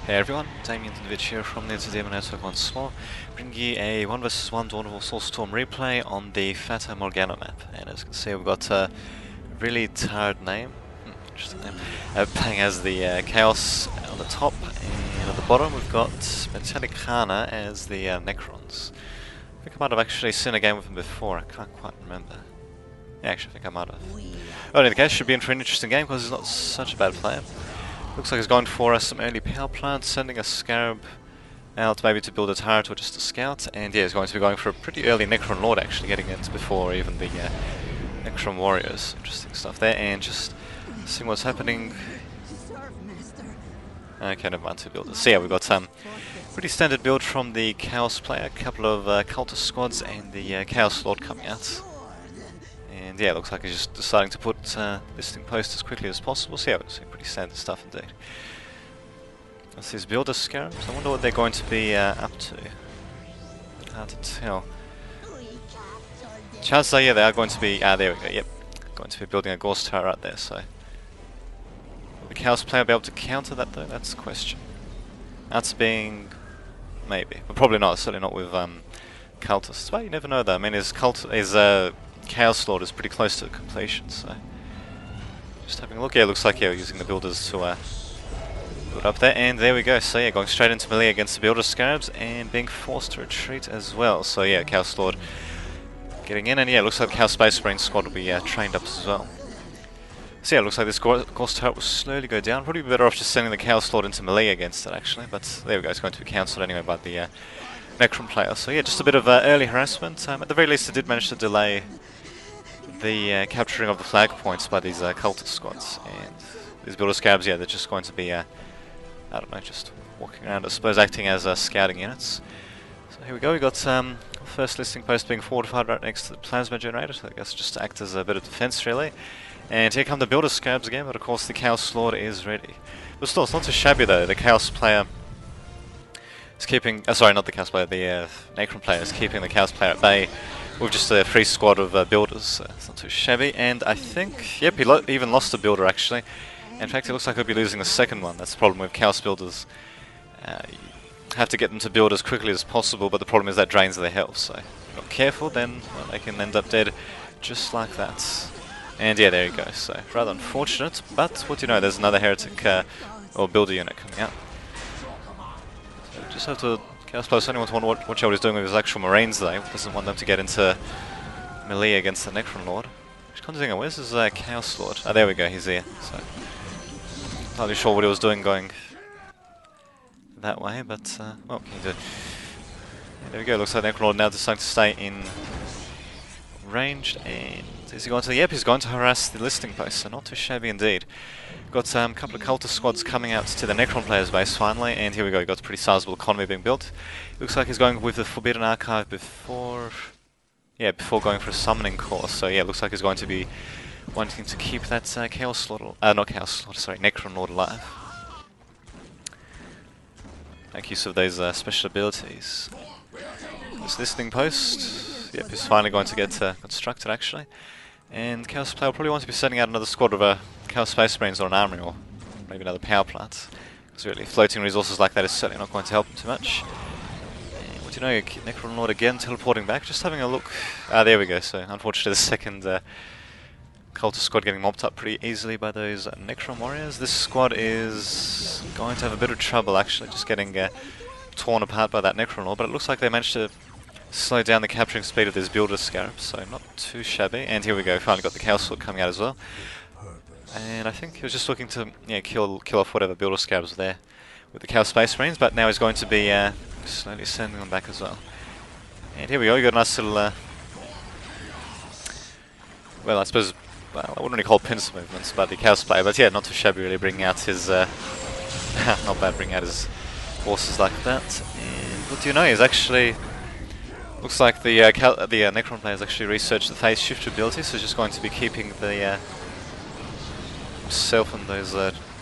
Hey everyone, Damien here from the Entertainment Network once more, bringing you a 1 vs 1 Dawn of Soulstorm replay on the Fata map. And as you can see, we've got a really tired name, interesting name, playing as the Chaos on the top, and at the bottom we've got Necrana as the Necrons. I think I might have actually seen a game with them before, I can't quite remember. Yeah, actually I think I might have. Oh, in any case, should be in for an interesting game because he's not such a bad player. Looks like he's going for some early power plants, sending a Scarab out maybe to build a turret or just a scout, and yeah, he's going to be going for a pretty early Necron Lord actually, getting it before even the Necron Warriors. Interesting stuff there, and just seeing what's happening. Okay, never mind, 2 builders. So yeah, we've got pretty standard build from the Chaos player, a couple of Cultist squads and the Chaos Lord coming out. And yeah, it looks like he's just deciding to put this thing post as quickly as possible. So yeah, it's pretty standard stuff indeed. That's these builder scarabs. I wonder what they're going to be up to. Hard to tell. Chances are, yeah, they are going to be. There we go. Yep, going to be building a Ghost Tower right there. So will the Chaos player be able to counter that though? That's the question. That's being maybe, but probably not. Certainly not with Cultists. Well, you never know though. I mean, his Chaos Lord is pretty close to completion, so just having a look. Yeah, it looks like we're using the builders to build up there, and there we go. So yeah, going straight into melee against the builder scarabs and being forced to retreat as well. So yeah, Chaos Lord getting in, and yeah, it looks like the Chaos Space Marine squad will be trained up as well. So yeah, it looks like this Ghost Turret will slowly go down. Probably better off just sending the Chaos Lord into melee against it actually, but there we go. It's going to be cancelled anyway by the Necron player. So yeah, just a bit of early harassment. At the very least, it did manage to delay the capturing of the flag points by these cultist squads, and these builder scabs, yeah, they're just going to be, I don't know, just walking around, I suppose, acting as scouting units. So here we go, we got first listing post being fortified right next to the plasma generator, so I guess just to act as a bit of defense really. And here come the builder scabs again, but of course the Chaos Lord is ready. But still, it's not too shabby though. The Chaos player is keeping, sorry, not the Chaos player, the Necron player is keeping the Chaos player at bay with just a free squad of builders, so it's not too shabby. And I think, yep, he even lost a builder actually. In fact, it looks like he'll be losing the second one. That's the problem with Chaos builders. You have to get them to build as quickly as possible, but the problem is that drains their health, so if you're not careful, then well, they can end up dead just like that. And yeah, there you go, so rather unfortunate, but what do you know, there's another heretic or builder unit coming out. So just have to Chaos Player only wants to watch out what he's doing with his actual Marines though. Doesn't want them to get into melee against the Necron Lord. Where's his Chaos Lord? Oh, there we go, he's here. So, not really sure what he was doing going that way, but what can you do? Yeah, there we go, looks like Necron Lord now deciding to stay in ranged, and is he going to? Yep, he's going to harass the listing post, so not too shabby indeed. Got a couple of Cultist squads coming out to the Necron player's base finally, and here we go, got a pretty sizable economy being built. Looks like he's going with the Forbidden Archive before going for a summoning course, so yeah, looks like he's going to be wanting to keep that Chaos Lord, not Chaos Lord, sorry, Necron Lord alive. Make use of those special abilities. This listing post, yep, is finally going to get constructed actually. And Chaos player will probably want to be sending out another squad of Chaos Space Marines or an army, or maybe another power plant. Because really, floating resources like that is certainly not going to help him too much. And what do you know, Necron Lord again teleporting back, just having a look. There we go, so unfortunately the second Cultist squad getting mopped up pretty easily by those Necron Warriors. This squad is going to have a bit of trouble actually, just getting torn apart by that Necron Lord, but it looks like they managed to slow down the capturing speed of this builder scarab, so not too shabby. And here we go, finally got the Chaos Lord coming out as well. And I think he was just looking to kill off whatever builder scarabs were there with the Chaos Space Marines, but now he's going to be slowly sending them back as well. And here we go, we got a nice little, well I suppose, well, I wouldn't really call pincer movements by the Chaos player, but yeah, not too shabby really, bringing out his, not bad, bringing out his forces like that. And what do you know, he's actually, looks like the Necron player has actually researched the phase shift ability, so he's just going to be keeping the himself and those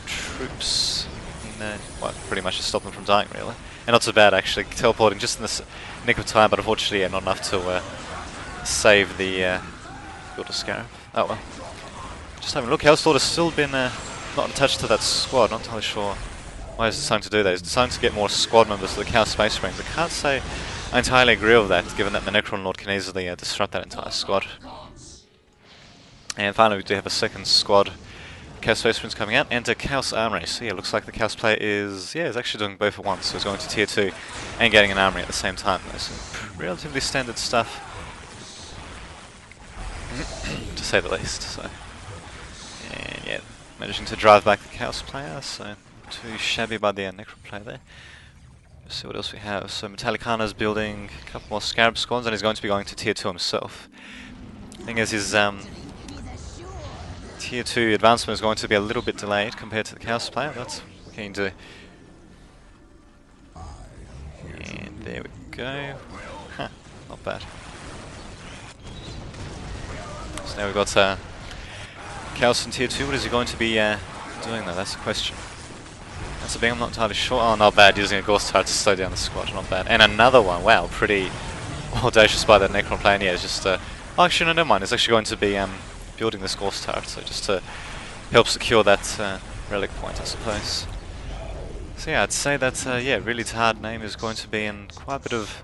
troops in, well, pretty much to stop them from dying really. And not so bad actually, teleporting just in the nick of time, but unfortunately yeah, not enough to save the builder scarab. Oh well. Just having a look, Chaos Lord has still been not attached to that squad, not entirely sure why is he deciding to do that? He's deciding to get more squad members to the Chaos Space Marines. I can't say I entirely agree with that, given that the Necron Lord can easily disrupt that entire squad. And finally we do have a second squad, Chaos Space Marines coming out, and a Chaos Armory. So yeah, looks like the Chaos player is actually doing both at once. So he's going to tier 2 and getting an armory at the same time. That's relatively standard stuff, to say the least. So, and yeah, managing to drive back the Chaos player, so not too shabby by the Necron player there. Let's see what else we have. So Metallicana's building a couple more Scarab squads, and he's going to be going to tier 2 himself. The thing is, his tier 2 advancement is going to be a little bit delayed compared to the Chaos player. That's what we can do. And there we go. Huh, not bad. So now we've got Chaos in tier 2. What is he going to be doing though? That's the question. That's a thing I'm not entirely sure. Oh, not bad, using a Ghost Turret to slow down the squad. Not bad. And another one. Wow, pretty audacious by that Necron player. Yeah, it's just oh, actually, no, never mind. It's actually going to be building this Ghost Turret, so just to help secure that relic point, I suppose. So yeah, I'd say that yeah, really hard name is going to be in quite a bit of.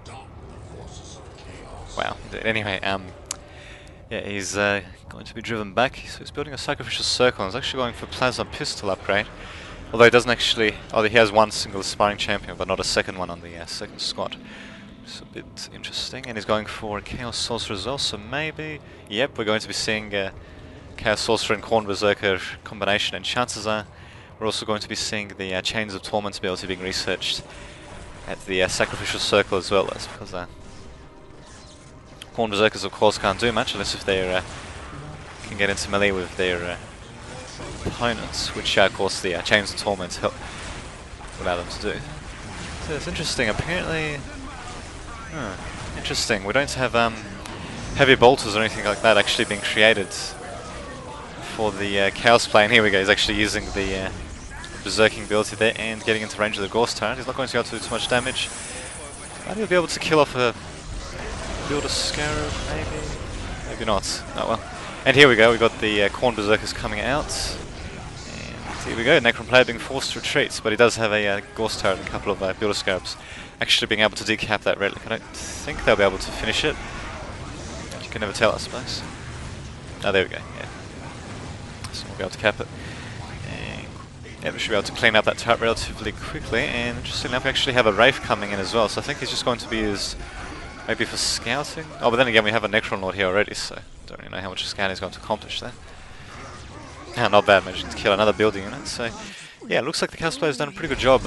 Wow. Anyway, yeah, he's going to be driven back. So he's building a sacrificial circle, and he's actually going for plasma pistol upgrade. Although he doesn't actually. Oh, he has one single aspiring champion, but not a second one on the second squad. It's a bit interesting, and he's going for a Chaos Sorcerer as well, so maybe, yep, we're going to be seeing a Chaos Sorcerer and Khorne Berserker combination, and chances are we're also going to be seeing the Chains of Torment ability being researched at the Sacrificial Circle as well, as because Khorne Berserkers of course can't do much unless if they can get into melee with their opponents, which of course the Chains of Torment help allow them to do. So it's interesting, apparently. Interesting. We don't have heavy bolters or anything like that actually being created for the Chaos play. And here we go. He's actually using the Berserking ability there and getting into range of the Ghost Turret. He's not going to be able to do too much damage. Might he be able to kill off a build a Scarab? Maybe. Maybe not. Oh well. And here we go. We've got the Khorne Berserkers coming out. And here we go. Necron player being forced to retreat, but he does have a Ghost Turret and a couple of Builder Scarabs. Actually being able to decap that relic. I don't think they'll be able to finish it. You can never tell, I suppose. Oh, there we go, yeah. So we'll be able to cap it. And yeah, we should be able to clean up that turret relatively quickly. And interestingly enough, we actually have a Wraith coming in as well. So I think he's just going to be used maybe for scouting. Oh, but then again, we have a Necron Lord here already, so don't really know how much scouting is going to accomplish there. Ah, not bad, managing to kill another building unit. So yeah, it looks like the Chaos player's done a pretty good job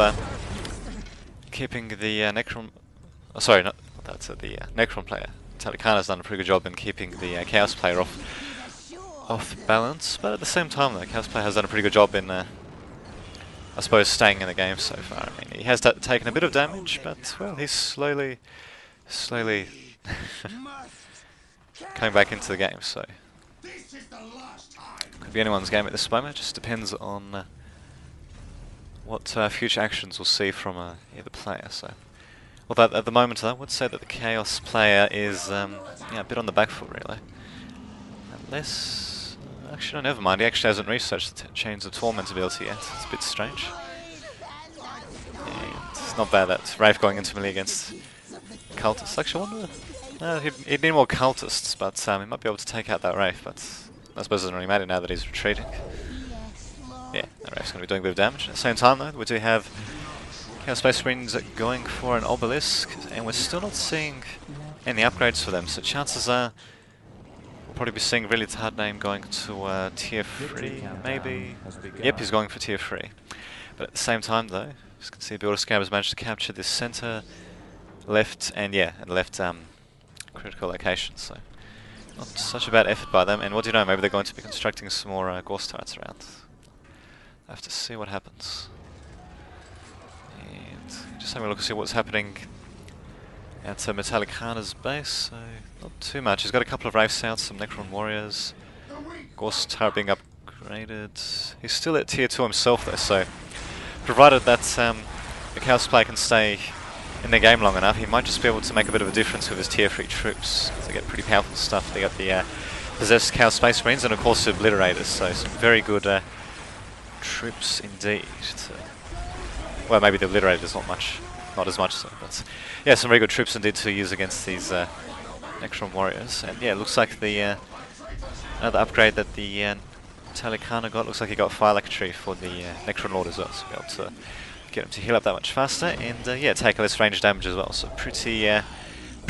keeping the Necron... Oh, sorry, not that's the Necron player. Metallicana's done a pretty good job in keeping the Chaos player off balance, but at the same time the Chaos player has done a pretty good job in, I suppose, staying in the game so far. I mean, he has taken a bit of damage, but, well, he's slowly coming back into the game, so... Could be anyone's game at this moment, it just depends on what future actions we'll see from either player. So, although at the moment I would say that the Chaos player is yeah, a bit on the back foot really. Unless, actually no, never mind. He actually hasn't researched the Chains of Torment ability yet. It's a bit strange. And it's not bad that Wraith going into melee against cultists. Actually, I wonder. He'd need more cultists, but he might be able to take out that Wraith. But I suppose it doesn't really matter now that he's retreating. Yeah, that Wraith's going to be doing a bit of damage. At the same time though, we do have Chaos Space Marines going for an Obelisk, and we're still not seeing any upgrades for them, so chances are we'll probably be seeing really hard name going to tier 3, maybe. Yep, he's going for tier 3. But at the same time though, as you can see, Builder Scab has managed to capture this center, left, and yeah, and left critical locations, so not such a bad effort by them. And what do you know, maybe they're going to be constructing some more Ghost Turrets around. I have to see what happens. And just having a look to see what's happening at Metallicana's base. So not too much. He's got a couple of Wraiths out, some Necron Warriors. Ghost Turret being upgraded. He's still at tier 2 himself though, so provided that the Chaos player can stay in the game long enough, he might just be able to make a bit of a difference with his tier 3 troops. They get pretty powerful stuff. They got the possessed Chaos Space Marines and of course the Obliterators, so some very good troops indeed to Well, maybe the Obliterator's not as much so, but yeah, some very good troops indeed to use against these Necron warriors. And yeah, it looks like the another upgrade that the Necrana got, looks like he got Fire Electry for the Necron Lord as well, so be able to get him to heal up that much faster, and yeah, take less range damage as well, so pretty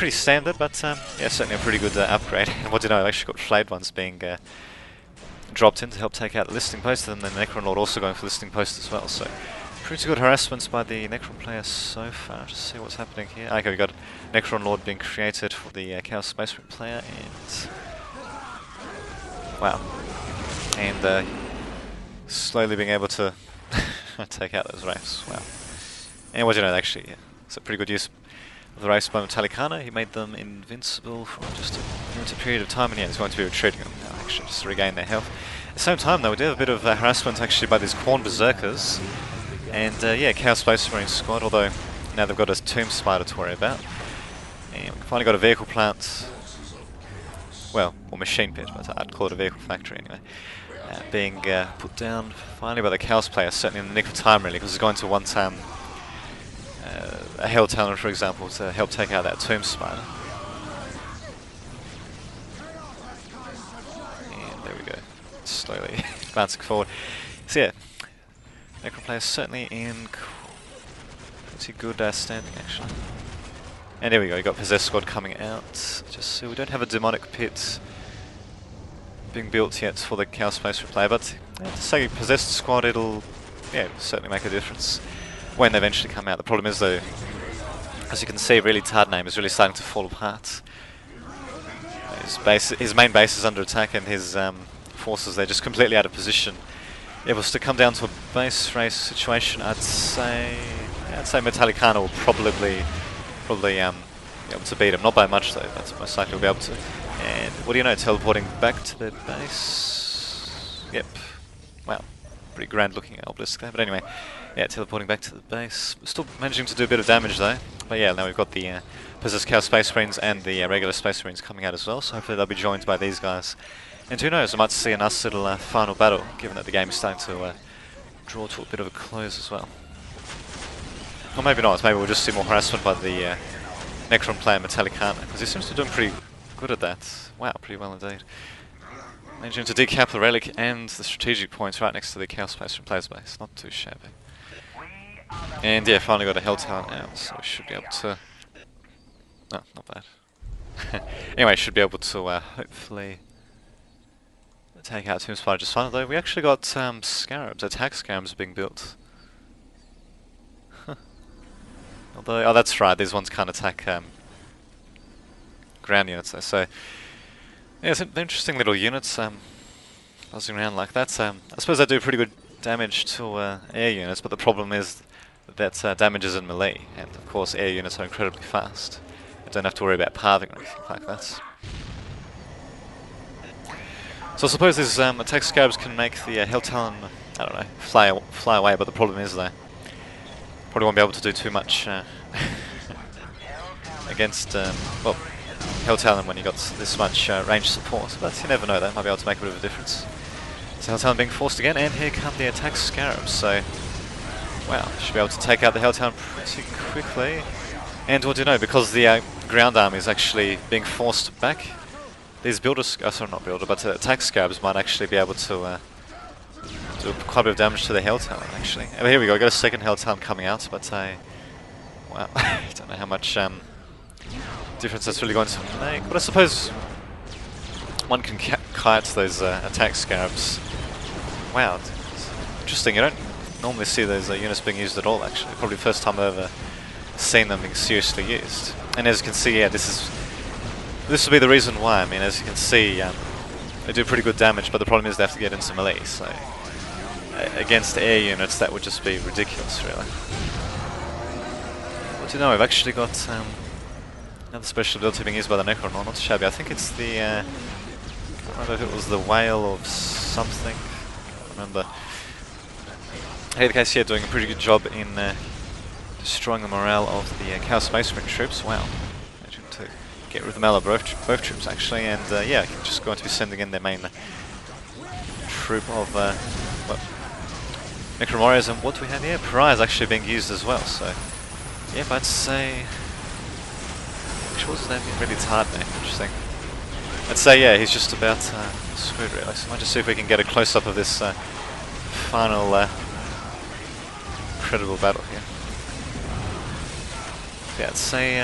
standard, but yeah, certainly a pretty good upgrade. And what do you know, I've actually got Flayed ones being dropped in to help take out the Listing Post, and then the Necron Lord also going for Listing Post as well, so pretty good harassments by the Necron player so far. Just see what's happening here. Okay, we got Necron Lord being created for the Chaos Space Marine player, and wow, and slowly being able to take out those wraiths. Wow. And what do you know, actually, yeah, it's a pretty good use of the wraiths by Metallicana. He made them invincible for just a limited period of time, and yeah, he's going to be retreating them now, actually, just to regain their health. At the same time, though, we do have a bit of harassment actually by these Khorne Berserkers, and yeah, Chaos Space Marine squad, although now they've got a Tomb Spider to worry about. And we've finally got a vehicle plant, well, or machine pit, but I'd call it a vehicle factory anyway. Being put down finally by the Chaos player, certainly in the nick of time really, because he's going to one-time a Hell Talon, for example, to help take out that Tomb Spider. And there we go, slowly advancing forward. So yeah, Necron player certainly in pretty good standing actually. And there we go, you got Possessed Squad coming out. Just so we don't have a Demonic Pit being built yet for the Chaos Space replay, but yeah, to say Possessed Squad, it'll certainly make a difference when they eventually come out. The problem is though, as you can see, really Tardaname is really starting to fall apart. His main base is under attack, and his forces, they're just completely out of position. If it was to come down to a base race situation, I'd say Metallicana will probably be able to beat him. Not by much though, but most likely will be able to. And what do you know, teleporting back to their base. Yep. Wow. Pretty grand looking obelisk there. But anyway, yeah, teleporting back to the base. Still managing to do a bit of damage though. But yeah, now we've got the Possessed Chaos Space Marines and the regular Space Marines coming out as well. So hopefully they'll be joined by these guys. And who knows, I might see a nice little final battle, given that the game is starting to draw to a bit of a close as well. Or maybe not, maybe we'll just see more harassment by the Necron player Metallicana, because he seems to be doing pretty good at that. Wow, pretty well indeed. Managing to decap the relic and the strategic points right next to the Chaos Space from player's base. Not too shabby. And yeah, finally got a Hell Talon out, so we should be able to... No, not bad. Anyway, should be able to hopefully take out Tomb Spider just fine, although we actually got Scarabs, attack Scarabs being built. Although, oh that's right, these ones can't attack ground units though, so... Yeah, they're interesting little units, buzzing around like that. I suppose they do pretty good damage to air units, but the problem is that damage is in melee, and of course air units are incredibly fast. You don't have to worry about pathing or anything like that. So I suppose these attack Scarabs can make the Hell Talon, I don't know, fly away, but the problem is they probably won't be able to do too much against, well, Hell Talon when you got this much range support, but you never know, that might be able to make a bit of a difference. So Hell Talon being forced again, and here come the attack Scarabs, so wow, should be able to take out the Hell Talon pretty quickly. And what do you know, because the ground army is actually being forced back, these builders, sorry not builder, but attack Scarabs might actually be able to do quite a bit of damage to the Hell Talon actually. And here we go, we got a second Hell Talon coming out, but wow, I don't know how much difference that's really going to make, but I suppose one can kite those attack Scarabs. Wow, it's interesting, you don't normally see those units being used at all actually, probably the first time I've ever seen them being seriously used. And as you can see, yeah, this will be the reason why. I mean, as you can see, they do pretty good damage, but the problem is they have to get into melee, so against air units that would just be ridiculous really. But you know, we've actually got another special ability being used by the Necron, not shabby. I think it's the, I don't remember if it was the whale of something, I can't remember. Hey, the case here doing a pretty good job in destroying the morale of the Chaos Space Marine troops. Wow, managing to get rid of the morale of both troops actually, and yeah, just going to be sending in their main troop of Necron Warriors, and what do we have here? Pariah is actually being used as well, so... Yep, I'd say... Actually, what's his name? Really tired name, interesting. I'd say, yeah, he's just about screwed really, so I might just see if we can get a close-up of this final incredible battle here. Yeah, I'd say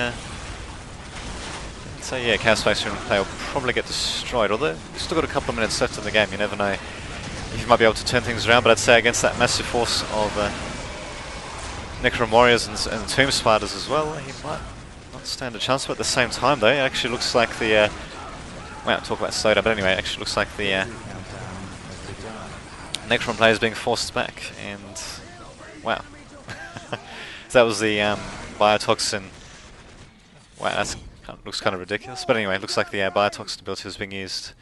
yeah, Chaos Space Marine play will probably get destroyed, although we've still got a couple of minutes left in the game, you never know if you might be able to turn things around, but I'd say against that massive force of Necron Warriors and Tomb Spiders as well, he might not stand a chance, but at the same time though, it actually looks like the... well, I'll talk about Soda, but anyway, it actually looks like the Necron player is being forced back, and... wow. So that was the biotoxin... wow, that looks kind of ridiculous, but anyway, it looks like the biotoxin ability was being used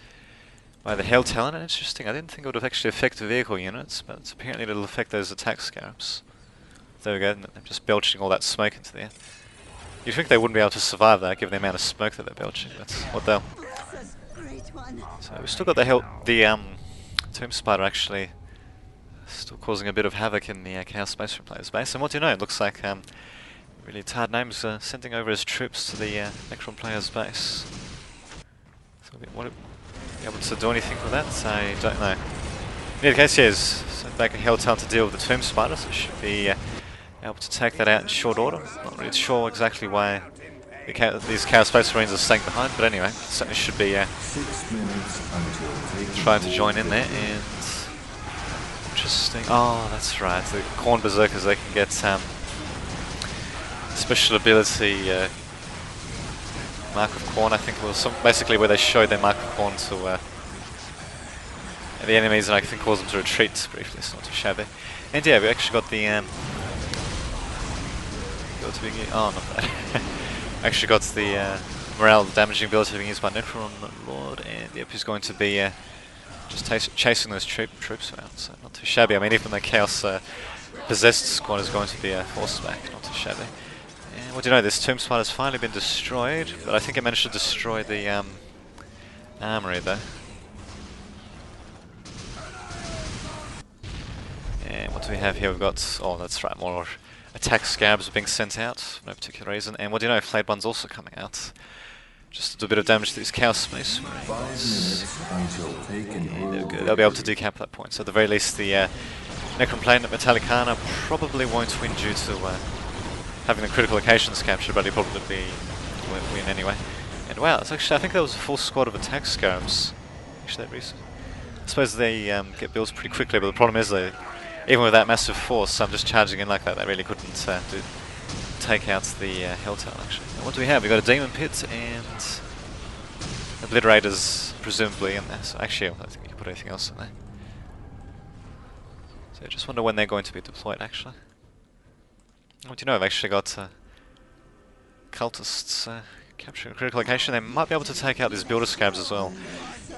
by the Hell Talon, and interesting, I didn't think it would have actually affected vehicle units, but apparently it'll affect those attack scarabs. There we go, they're just belching all that smoke into the air. You'd think they wouldn't be able to survive that, given the amount of smoke that they're belching, but what the hell. So we've still got the Tomb Spider actually still causing a bit of havoc in the Chaos Space Marine player's base, and what do you know, it looks like really tired names sending over his troops to the Necron player's base. So what be able to do anything with that? I don't know. In either case, yes, sent back a Hell Talon to deal with the Tomb Spider, so should be able to take that out in short order. Not really sure exactly why these Chaos Space Marines are staying behind, but anyway, certainly should be trying to join in there. And interesting. Oh, that's right. The Khorne Berserkers, they can get special ability Mark of Khorne, I think it was basically where they showed their Mark of Khorne to the enemies, and I think caused them to retreat briefly. It's not too shabby. And yeah, we actually got the oh, not bad. Actually got the morale damaging ability being used by Necron Lord, and yep, he's going to be just chasing those troops around, so not too shabby. I mean, even the Chaos Possessed squad is going to be forced back, not too shabby. And what do you know, this Tomb Spider's finally been destroyed, but I think it managed to destroy the armory though. And what do we have here? We've got, oh that's right, more attack scabs are being sent out for no particular reason. And what do you know, Flayed One's also coming out. Just to do a bit of damage to these Chaos Space Marines. And there we go, they'll be able to decap that point. So at the very least the Necron Planet Metallicana probably won't win due to having the critical locations captured, but he'll probably win anyway. And wow, it's actually, I think that was a full squad of attack scarabs. Actually, that recent. I suppose they get built pretty quickly, but the problem is they, even with that massive force, I'm just charging in like that, they really couldn't take out the Hell Talon actually. And what do we have? We've got a Demon Pit and Obliterators presumably in there. So actually, I don't think you can put anything else in there. So I just wonder when they're going to be deployed actually. What do you know, I've actually got cultists capturing a critical location. They might be able to take out these builder scabs as well.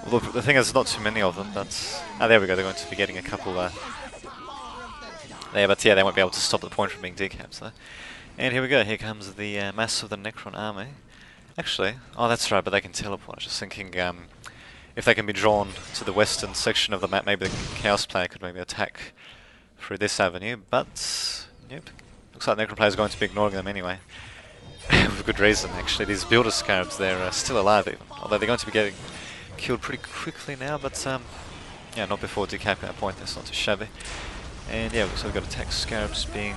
Although the thing is, there's not too many of them, but... ah, there we go, they're going to be getting a couple there, but yeah, they won't be able to stop the point from being decaps though. And here we go, here comes the mass of the Necron army. Actually, oh that's right, but they can teleport. I was just thinking, if they can be drawn to the western section of the map, maybe the Chaos player could maybe attack through this avenue, but... yep. Looks like the Necron player is going to be ignoring them anyway. For good reason, actually. These builder scarabs, they're still alive even. Although they're going to be getting killed pretty quickly now, but yeah, not before decapping that point, that's not too shabby. And yeah, so we've got attack scarabs being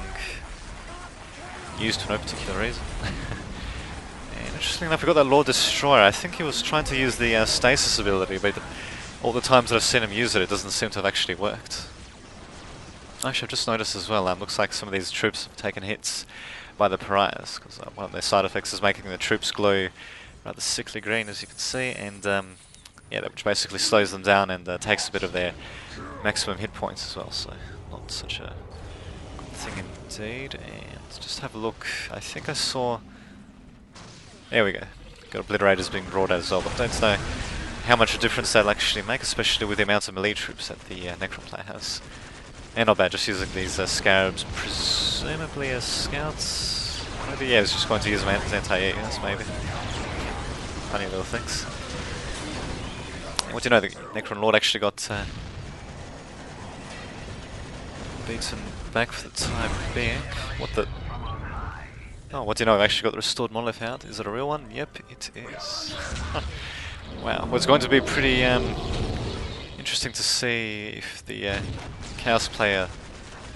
used for no particular reason. And interestingly enough, we got that Lord Destroyer. I think he was trying to use the stasis ability, but all the times that I've seen him use it, it doesn't seem to have actually worked. Actually, I've just noticed as well, looks like some of these troops have taken hits by the pariahs, because one of their side effects is making the troops glow rather sickly green, as you can see, and yeah, which basically slows them down and takes a bit of their maximum hit points as well, so not such a good thing indeed. And just have a look, I think I saw... there we go, got Obliterators being brought out as well, but I don't know how much a difference that'll actually make, especially with the amount of melee troops that the Necron player has. And not bad, just using these scarabs, presumably as scouts. Maybe, yeah, he's just going to use them as anti-air units, maybe. Funny little things. And what do you know, the Necron Lord actually got beaten back for the time being. What the... Oh, what do you know? I've actually got the restored monolith out. Is it a real one? Yep, it is. Wow. Well, it's going to be pretty interesting to see if the Chaos player,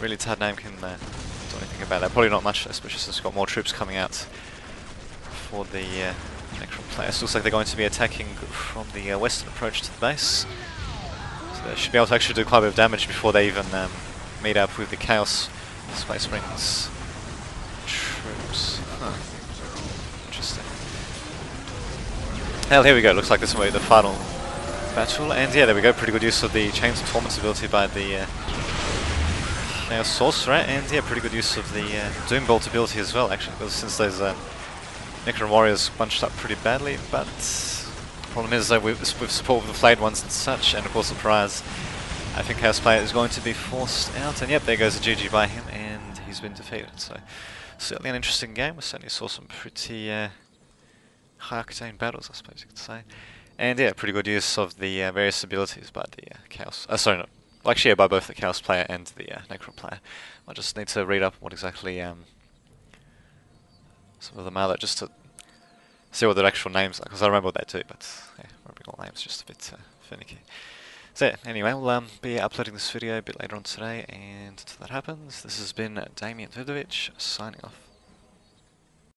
really Tad name, can do anything about that. Probably not much, especially since we've got more troops coming out for the Necrana player. It looks like they're going to be attacking from the western approach to the base. So they should be able to actually do quite a bit of damage before they even meet up with the Chaos Space Marines troops. Huh. Interesting. Hell, here we go. Looks like this will be the final battle. And yeah, there we go. Pretty good use of the Chains of Torment ability by the Chaos Sorcerer. And yeah, pretty good use of the Doom Bolt ability as well, actually. Because since those Necron Warriors bunched up pretty badly. But the problem is that with support of the Flayed Ones and such, and of course the prize, I think Chaos Player is going to be forced out. And yep, there goes a GG by him, and he's been defeated. So certainly an interesting game. We certainly saw some pretty high-octane battles, I suppose you could say. And yeah, pretty good use of the various abilities by the Chaos... sorry, no. Well, actually, yeah, by both the Chaos player and the Necron player. I just need to read up what exactly some of them are, just to see what their actual names are, because I remember what they do, but yeah, remembering all names is just a bit finicky. So yeah, anyway, we'll be uploading this video a bit later on today, and until that happens, this has been Damien Vidovic, signing off.